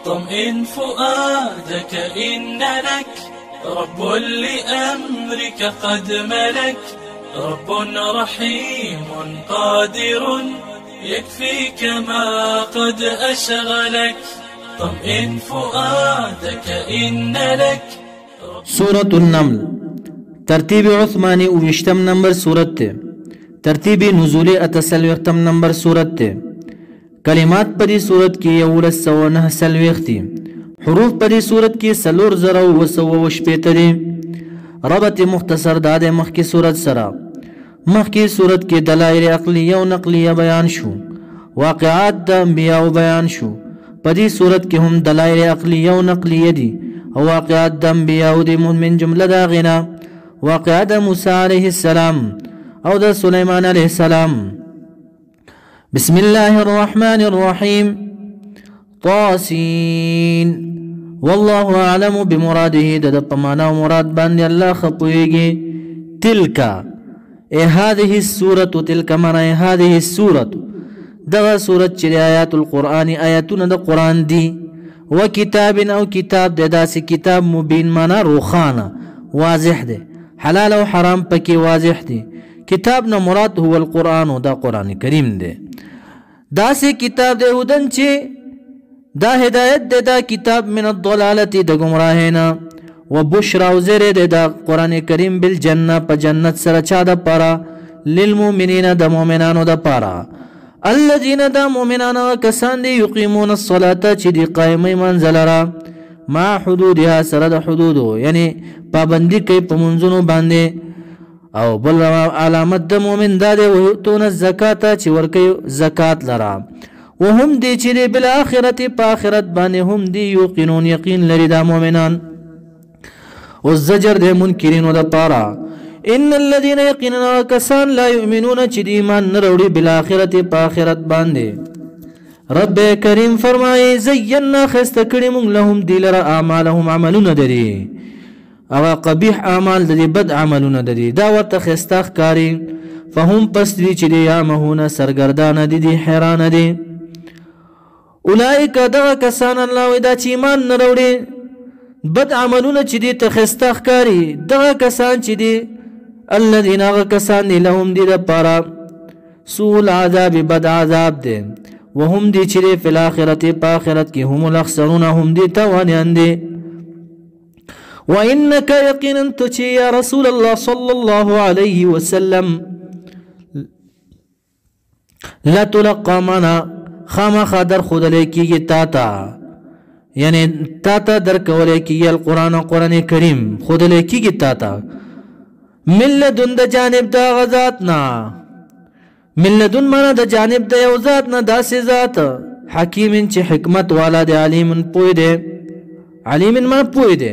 طمئن فؤادك إن لك رب لأمرك قد ملك رب رحيم قادر يكفيك ما قد أشغلك طمئن فؤادك إن لك. سورة النمل ترتیب عثمانی 29 نمبر سورت تے. ترتیب نزولی 78 نمبر سورت تے. کلمات پدی صورت کی 1109 دی. حروف پدی صورت کی 4000 دی. ربط مختصر داد مخ کی صورت سرا. مخ کی صورت کی دلائل عقلیہ و نقلیہ بیان شو. واقعات دا انبیاء بیان شو. پدی صورت کی ہم دلائل عقلیہ و نقلیہ دی. واقعات دا انبیاء دی من جملہ دا غنا. واقعات دا موسیٰ علیہ السلام او دا سلیمان علیہ السلام. بسم الله الرحمن الرحيم. طاسين والله أعلم بمراده دا پمانا و مراد باند الله خپويگی. تلك هذه السورة تلك معنى هذه السورة دا سورة چلی آیات القرآن آیاتون دا قرآن دی. و کتاب او کتاب دا سی کتاب مبین معنی روخانا واضح دے. حلال و حرام پکی واضح دے. کتاب نا مراد هو القرآن دا قرآن کریم دے. دا سی کتاب دے ہدن چے دا ہدایت دے دا کتاب من الضلالتی دا گمراہینا و بشرا و زیر دے دا قرآن کریم بالجنہ پا جنت سرچا دا پارا للمومنین دا مومنانو دا پارا الذین دا مومنانا کسان دے یقیمون الصلاة چی دی قائمی منزلرا ما حدودها سرد حدودو یعنی پابندی کئی پا منزنو باندے او بل علامت دا مومن دادے ویؤتون الزکاة چی ورکی زکاة لرا وهم دی چی دی بالآخرت پا آخرت بانے هم دی یوقنون یقین لری دا مومنان والزجر دے منکرین دا پارا ان الذین یقیننا کسان لا یؤمنون چی دی ایمان نروڑی بالآخرت پا آخرت باندے. رب کریم فرمائی زینا خستکڑی مونگ لهم دی لرا اعمالهم عملون دری او قبیح اعمال دری بد عملون دری داورت خستاخ کاری فهم پس دی چی دی یامهون سرگردان دی دی حیران دی. اولائک دا کسان اللہ ویدہ چی ایمان نروڑی بد عملون چی دی تخستاخ کاری دا کسان چی دی الذین آغا کسان دی لهم دی دا پارا سوء العذاب بد عذاب دی وهم دی چی دی فی الاخرت پا آخرت کی هم الاخسرون هم دی توانیان دی. وَإِنَّكَ يَقِنًا تُچِي يَا رَسُولَ اللَّهِ صَلَّى اللَّهُ عَلَيْهِ وَسَلَّمْ لَتُلَقَّى مَنَا خامخا در خود لیکی گی تاتا یعنی تاتا در کولیکی گی القرآن قرآن کریم خود لیکی گی تاتا من لدن دا جانب دا غزاتنا من لدن مانا دا جانب دا یوزاتنا دا سی ذات حکیم چی حکمت والا دے علیم پوئی دے علیم مانا پوئی دے.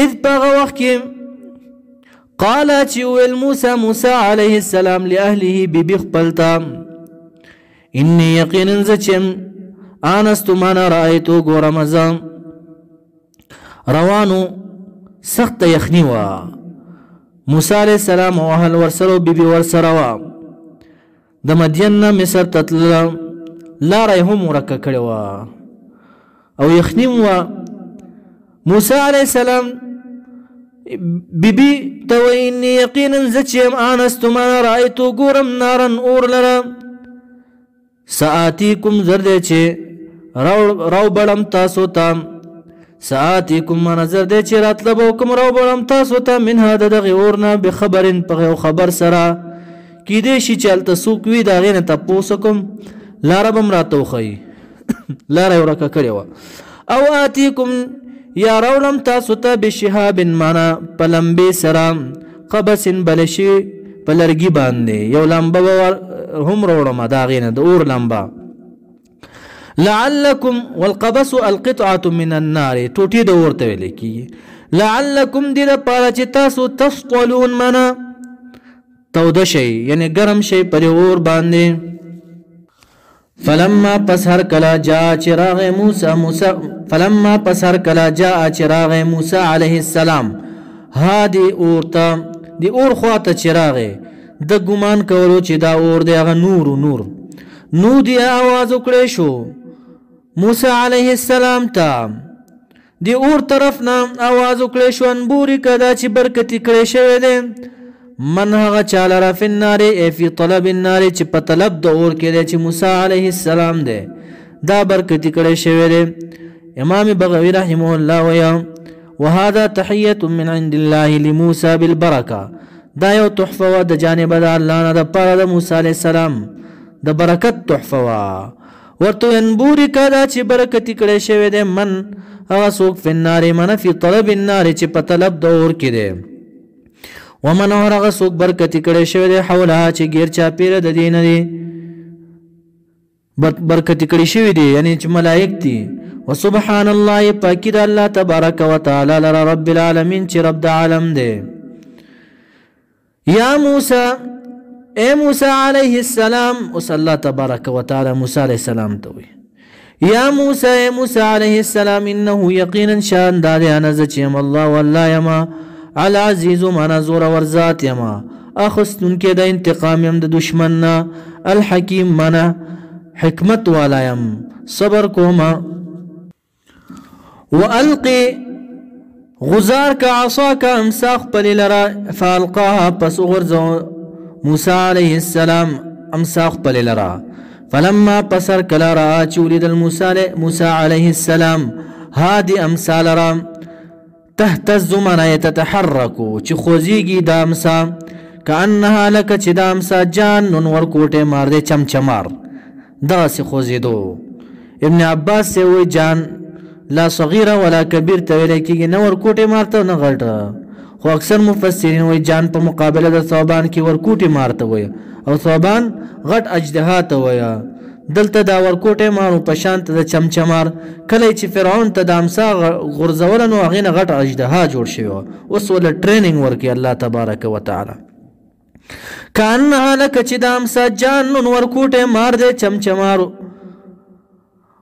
اذ باغ وقت قالا چیویل موسیٰ علیہ السلام لأہلیه بی بخپلتا انی یقینن زچم آنستو مانا رائیتو گورمزا روانو سخت یخنیوا موسیٰ علیہ السلام و اہل ورسرو بی بی ورسروا دا مدیننا مصر تطللا لارای هم رکا کڑوا او یخنیوا موسیٰ علیہ السلام بی بی تو انی یقینن زچم آنستو مانا رائیتو گورم نارن اور لرا سآتیکم زردے چھے رو بڑم تاسو تام سآتیکم مانا زردے چھے راتلبوکم رو بڑم تاسو تام منها ددغی اورنا بخبرن پغیو خبر سرا کی دیشی چالتا سوکوی داغین تا پوسکم لارا بم راتو خی لارا یورکا کریوا او آتیکم یا رولم تاسو تا بشهاب مانا پلمبی سرام قبس بلشی پلرگی باندے یو لمبا هم روڑما داغین دا اور لمبا لعلکم والقبس القطعة من النار توٹی دا اور تولی کی لعلکم دی دا پارا چی تاسو تسقلون مانا تود شئی یعنی گرم شئی پر اور باندے. فلما پسر کلا جا چراغ موسیٰ فلما پسر کلا جا چراغ موسیٰ علیہ السلام ها دی اورتا دی اور خواتا چراغ دا گمان کولو چی دا اور دی اغا نور نور نو دی آواز اکڑے شو موسی علیه السلام ته دی اور طرف نه आवाज وکړی شو ان بوري کدا چې برکتی کړی شوی دی من هغه چاله را فی النار ای فی طلب النار چې په طلب د اور کې دی چې موسی علیه السلام دی دا برکتی کړی شوی دی امام بغوی رحمه الله ویا وهذا تحیه من عند الله لموسی بالبرکه دا یو تحفه د جانب د الله نه د پاره د موسی علیه السلام د برکت تحفه ورته ان بوري کدا چې برکتی کړی شوی دی من هغه څوک فی النار من فی طلب النار چې په طلب د اور کې دی ومن هغه څوک برکتی کړی شوی دی حولها چې غیر چا پیر د دین دی برکتی کړی شوی دی یعنی چې ملائک دي وسبحان الله پاکی د الله تبارک وتعالى لرا رب العالمین چې رب د عالم دی یا موسی اے موسی علیہ السلام اوس الله تبارک وتعالى موسی علیہ السلام ته وی یا موسی اے موسی علیہ السلام انه یقینا شان د انا زچم الله والله یما العزیز منا زور ورزات یما اخستن کې د انتقام يم د دشمن نه الحکیم منا حکمت والا يم صبر کوما والقي غزار کا عصا کا امساق پلی لرا فالقاها پس غرزو موسی علیہ السلام امساق پلی لرا فلما پسر کلا را چولید موسی علیہ السلام هادی امسال را تهتز منا يتتحركو چی خوزیگی دا امسا کانها لک چی دا امسا جان نون ورکوٹے مار دے چمچمار دا سی خوزیدو ابن عباس سے وی جان لا صغیره ولا کبیر ته ویل کېږي نه ورکوټې مارته نه غټه خو اکثر مفسرین وایي جان په مقابله د ثعبان کې ورکوټې مارته وایي او ثعبان غټ اجدها ته وایي دلته دا ورکوټې مارو په شان ته د چمچمار کله چې فرعون ته د امسا غورځوله نو هغې نه غټ اجدها جوړ شوی وه اوس ورله ټریننګ ورکوي الله تبارک وتعالی کانها لکه چې د امسا جان نون ورکوټې مار دی چمچمارو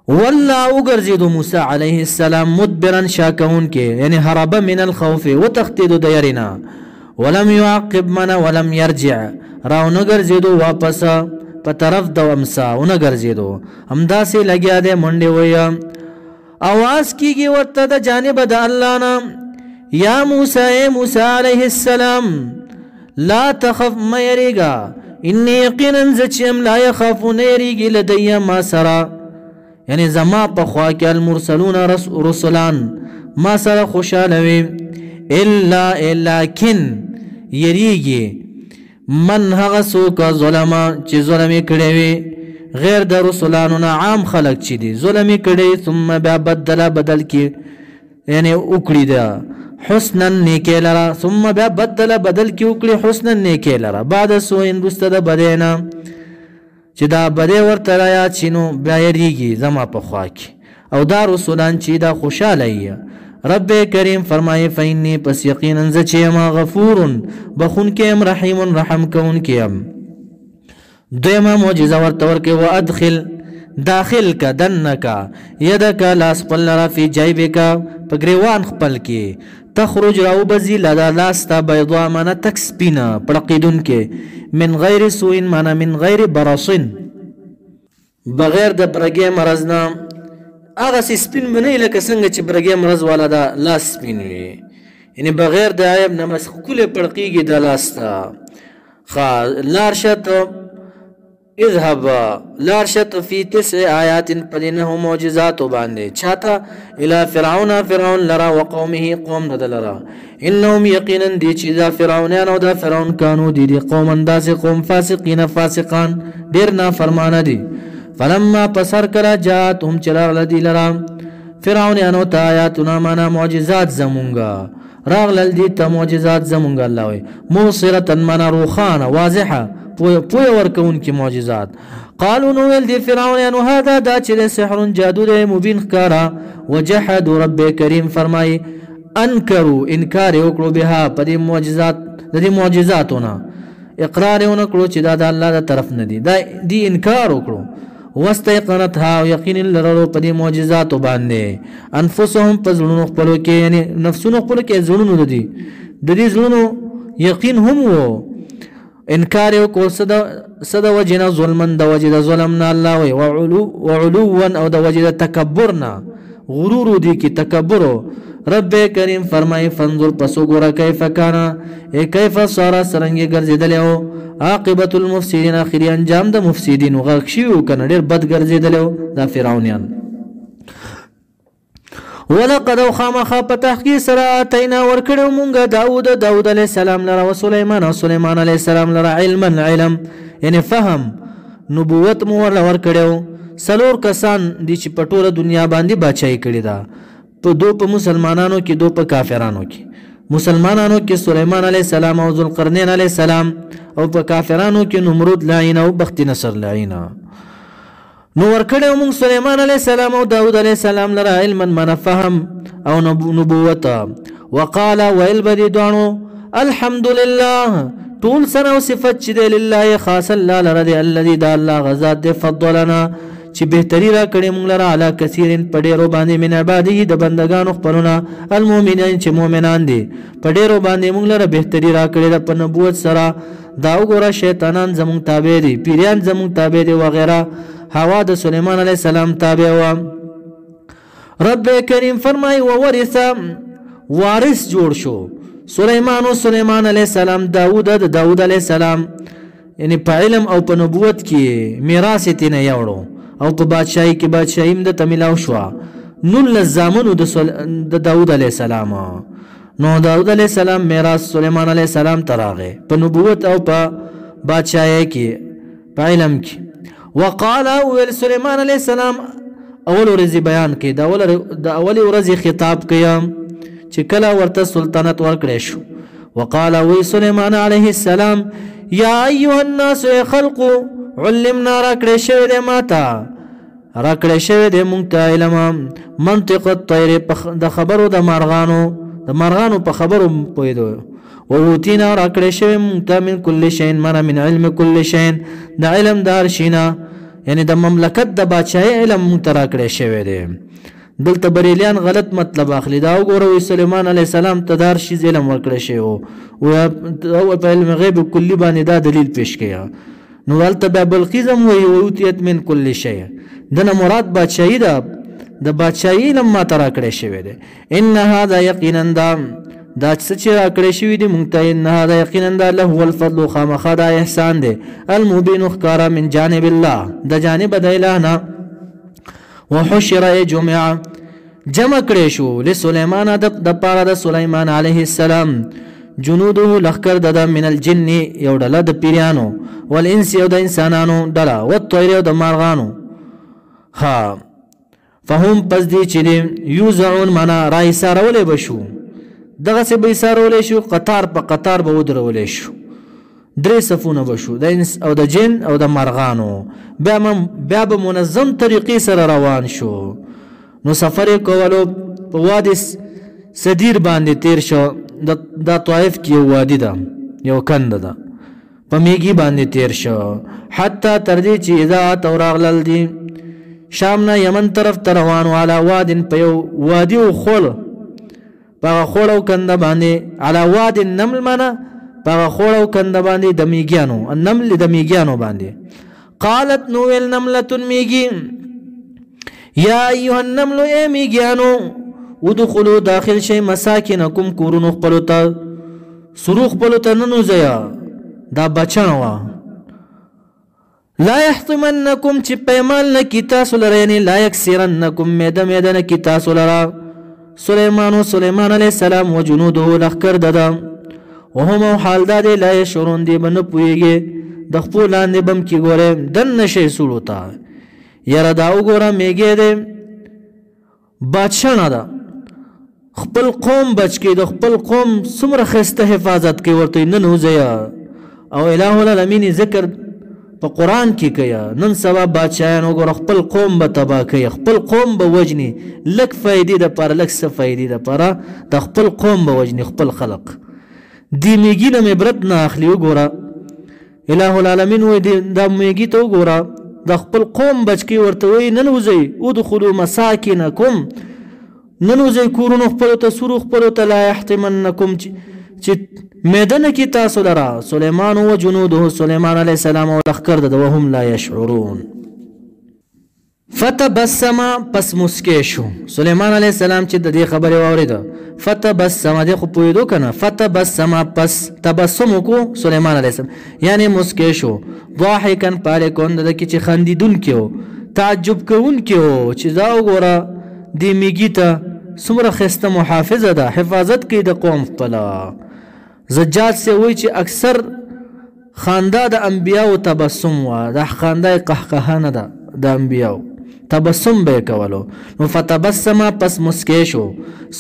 والله وګرځېدو موسی علیه السلام مدبرا شاکون کې یعنی هرب من الخوف وتختیدو د یرینا ولم يعقب منا ولم يرجع راو نه ګرځېدو واپس په طرف د امسا ونه ګرځېدو همداسې لګیا دی منډې ویا اواز کیږي ورته د جانب د الله نه یا موسی علیه السلام لا تخف ما یریږه انی یقینا زه چې یم لا یخاف نه یریږي لدی ما سره یعنی زما په خوا کې المرسلون رسولان ما سره خوشاله وي الا لكن یریږي من هغه څوک ظلمه چې ظلم یې کړی وي غیر د رسولانو نه عام خلک چې دي ظلم یې کړی ثم بیا بدل کې یعنی وکړي ده حسنا نیکۍ لره ثم بیا بدل کې وکړي حسنا نیکۍ لره بعد سوء وروسته د بدۍ نه چې دا بدۍ ورته رایاد شي نو بیا یریږي زما په خوا کې او دا رسولان چې دا خوشحاله یې رب کریم فرمایي فإني پس یقینا زه چې یم غفور بخونکی یم رحیم رحم کوونکی یم دویمه معجزه ورته ورکوي وادخل داخل کا دنکا یدک لاس خپل لره فی جیبکا په ګریوان خپل کې تخرج راو بزی لدا لاستا بیضا مانا تک سپینا پړقیدون کې من غیر سوء مانا من غیر برصن بغیر د برګې مرض نه هغه سپین منی لکه څنګه چې برګې مرض والا دا لاس سپین وي یعنی بغیر د عیب نه مس کله پړقیږي د لاستا خا لارشت اذهب لارشت فی 9 آیات پدینه معجزات باندې چاته الی فرعون لرا وقومه قوم دلرا انهم یقینا دی چې دا فرعونان او دا فرعون کانو دی قوم انداز قوم فاسقان ډیر نافرمانه دي فلما پسر کلا جاتهم چراغ لدی لرا فرعونان او آیاتنا معنا معجزات زمونږه راغلل دي ته معجزات زمونږه الله وي موصره معنا روخانه واضحه پوی ورکون کی معجزات قالوا نو ول دی فرعون هذا دا چې سحر جادو دی مبین ښکارا وجحدوا رب کریم فرمای انکروا انکار وکړو بها په دې معجزات د دې معجزاتونه اقرار وکړو چې دا د الله د طرف نه دي دا دی انکار وکړو واستيقنتها یقین لرلو په دې معجزات باندې انفسهم پزړونو خپل کې یعنی نفسونو خپل کې زړونو دي د دې زړونو یقین هم وو انکار یو کو صد وجنا ظلمن د وجد ظلمنا الله وی وعلوا او د وجد تکبرنا غرور دی کی تکبر رب کریم فرمای فانظر پسو ګورا کیف کانا کیف صار سرنګ ګرځیدلو عاقبت المفسدين اخری انجام د مفسدين غرقشیو کنه ډیر بد ګرځیدلو دا فرعونیان ولقد خامخ په تحقیق سره اتینا ورکړو مونږه داود علیه السلام لره او سليمان علیه السلام لره علم یعنی فهم نبوت مو ورکړو سلور کسان دي چې په ټوله دنیا باندې بادشاہي کړې ده په دو په مسلمانانو کې دو په کافرانو کې مسلمانانو کې سليمان علیه السلام او ذوالقرنین علیه السلام او په کافرانو کې نمرود لعین او بخت نصر لعین نو ورکړو موږ سليمان علیه السلام او داود علیه السلام لره علما من فهم او نبوت وقال ويل بدي دانو الحمد لله طول سنه صفت چې لله خاص الله لره الذي دا الله غزاد دې فضلنا چې بهتري را کړې موږ لره علا کثیرن په ډېرو باندې من عباده د بندگانو خپلونه المؤمنین چې مؤمنان دي په ډېرو باندې موږ لره بهتري را کړې د په نبوت سره دا وګوره شیطانان زموږ تابع دي پیریان زموږ تابع دي وغیره هوا د سليمان علیه السلام تابع و رب کریم فرمای وورث وارث جوړ شو سليمان علیه السلام داود علیه السلام یعنی په علم او په نبوت کې میراث یې تینه یوړو او په بادشاہي کې بادشاہي د تملاو شو نل زامنو د داود علیه السلام نو داود علیه السلام میراث سليمان علیه السلام تراغه په نبوت او په بادشاہي کې په علم کې وقال اول سليمان علیه السلام اول ورځ بیان کې د اول ورځ خطاب کيام چې کله ورته سلطنت ورکړې شو وقال وی سليمان علیه السلام یا ایها الناس خلق علمنا راکړې شوی د ماتا راکړې شوی د مونږ ته علم منطق الطير د خبرو د مارغانو په خبرو پوهېدو ووتینا راکړې شوی مونږ ته من کل شی من علم کل شی د علم دار شینا یعنی د مملکت د بادشاہي علم مونږ ته راکړې شوی دی دلته بریلیان غلط مطلب اخلي دا وګوره سليمان علیه السلام ته دار شي علم ورکړی شي او په علم غیب کلی باندې دا دلیل پیش کړي نو ولته بیا بلقیس هم وی اوتیت من کل شی دنه مراد بادشاہي ده د بادشاہي علم ما ته راکړی شوی دی ان هذا یقینا دا چې راکړی شوی دی مونږ ته ان هذا یقینا دا له هو الفضل خامخا دا احسان دی المبین ښکارا من جانب الله د جانب د اله نه وحشر جمع کړی شو لسليمان د پاره د سليمان عليه السلام جنوده لخر د من الجن یو ډله د پیرانو والانس یو د انسانانو ډله والطير د مارغانو ها فهم پس دی چې یوزعون معنا رای سارولې بشو دغه څه به سارولې شو قطار په قطار به ودرولې شو درې صفونه بشو د انس او د جن او د مارغانو بیا به منظم طریقې سره روان شو نو سفر کولو په وادي صدیر باندې تیر شو د طائف کې یو وادي ده یو کند ده په میږي باندې تیر شو حتی تر دې چې اذا توراغلل دي شام نه یمن طرف ته روانو علا وادن په یو وادي او خول په خولو کند باندې علا واد النمل منه په خولو کند باندې د میږیانو النمل د میږیانو باندې قالت نو النمله میږي یا ایها النمل ای میږیانو ودخلوا داخل شي مساکنکم کورونو خپلو ته سروخ خپلو ته ننوځئ دا بچنه وه لا يحطمنکم چې پیمان نکي تاسو لره یعنې لا یکسرنکم میده میده نکي تاسو لره سليمان علیه السلام و جنوده لښکر دده وهم او حال دا دی لا یشعرون دی به نه پوهېږي د خپو لاندې بم کې ګورې دننه شئ سوړو ته یاره دا وګوره میږی دی بادشاه ده خپل قوم بچ کې د خپل قوم څومره ښایسته حفاظت کوي ورته ننوځئ او اله العالمین ذکر په قرآن کې کوي نن سبا بادشاهان وګوره خپل قوم به تباه کوي خپل قوم به وجني لږ فایدې دپاره لږ څه فایدې دپاره د خپل قوم به وجني خپل خلق دې میږي نه مې عبرت نه اخلي وګوره اله العالمین وایي دا میږي ته وګوره د خپل قوم بچ کې ورته وایي ننوځئ ادخلوا مساکنکم ننوځئ کورونو خپلو ته سورو خپلو ته لا یحتمنکم چې میدان کې تاسو لرا سليمان او جنوده سليمان عليه السلام او لخر د وهم لا يشعرون فتبسم پس مسکی شو سليمان عليه السلام چې د دې خبره واورید فتبسم دې خو پویدو کنه فتبسم پس تبسم کو سليمان عليه السلام یعنی مسکی شو ضاحکا پالیکون د کی چې خندیدون کیو تعجب کوون کیو چې دا وګوره دې میګی ته څومره خسته محافظه ده حفاظت کوي د قوم خپله زجاج سے وی چې اکثر خانده د انبیاء تبسم وا د خانده قهقه نه ده د انبیاء تبسم به کولو نو فتبسم پس مسکی شو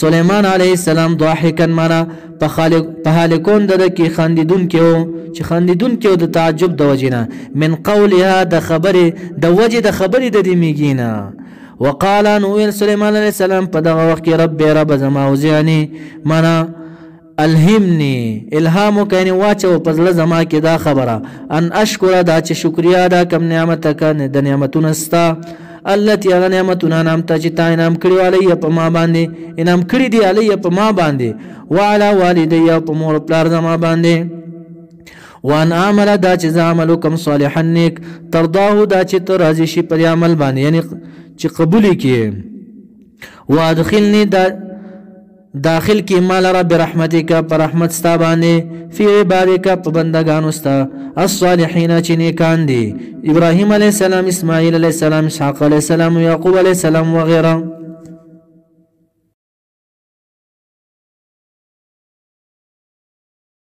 سليمان عليه السلام ضاحکا معنا په حال کون د کی خندیدون کیو چې خندیدون کیو د تعجب د وجنه من قولها د خبره د وجه د خبره د دې میګینا وقال نو سليمان عليه السلام په دغه وخت کې رب زما اوزعني معنا الهمني الهام کین واچو پزله زما کې دا خبره ان اشکر دا چې شکریا دا کم نعمتک د نعمتونو استا التي اغا نعمتنا نعمتا چې تا انعام کړی علی په ما باندې انعام کړی دی علی په ما باندې وعلى والدي په مور پلار زما باندې وان عمل دا چې عمل کوم صالحا نیک ترضاه دا چې ته راضي شي پر عمل باندې یعنی چې قبول کړي وادخلني دا داخل کی مال رب رحمتک پر رحمت ستا باندې فی عبادک په بندگانو ستا الصالحین چې نیکان دي ابراهیم علیه السلام اسماعیل علیه السلام اسحاق علیه السلام یعقوب علیه السلام وغیره